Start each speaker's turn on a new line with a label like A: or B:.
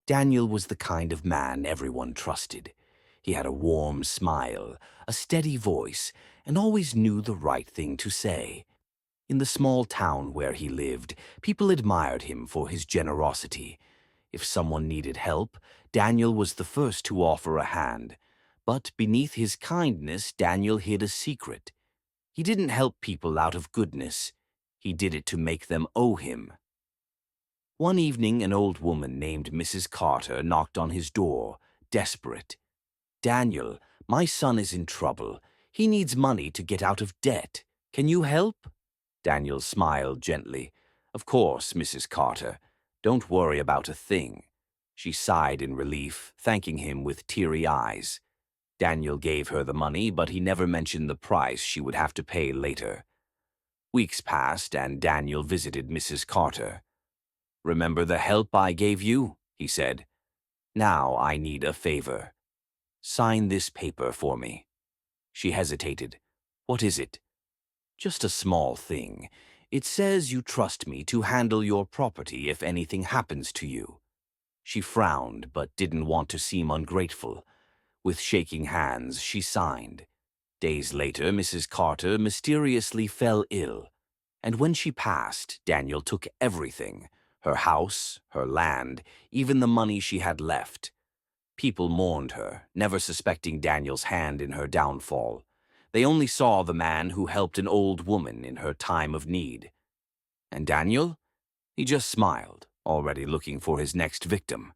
A: Daniel was the kind of man everyone trusted. He had a warm smile, a steady voice, and always knew the right thing to say. In the small town where he lived, people admired him for his generosity. If someone needed help, Daniel was the first to offer a hand. But beneath his kindness, Daniel hid a secret. He didn't help people out of goodness. He did it to make them owe him. One evening, an old woman named Mrs. Carter knocked on his door, desperate. "Daniel, my son is in trouble. He needs money to get out of debt. Can you help?" Daniel smiled gently. "Of course, Mrs. Carter. Don't worry about a thing." She sighed in relief, thanking him with teary eyes. Daniel gave her the money, but he never mentioned the price she would have to pay later. Weeks passed, and Daniel visited Mrs. Carter. "Remember the help I gave you?" he said. "Now I need a favor. Sign this paper for me." She hesitated. "What is it?" "Just a small thing. It says you trust me to handle your property if anything happens to you." She frowned, but didn't want to seem ungrateful. With shaking hands, she signed. Days later, Mrs. Carter mysteriously fell ill, and when she passed, Daniel took everything, her house, her land, even the money she had left. People mourned her, never suspecting Daniel's hand in her downfall. They only saw the man who helped an old woman in her time of need. And Daniel? He just smiled, already looking for his next victim.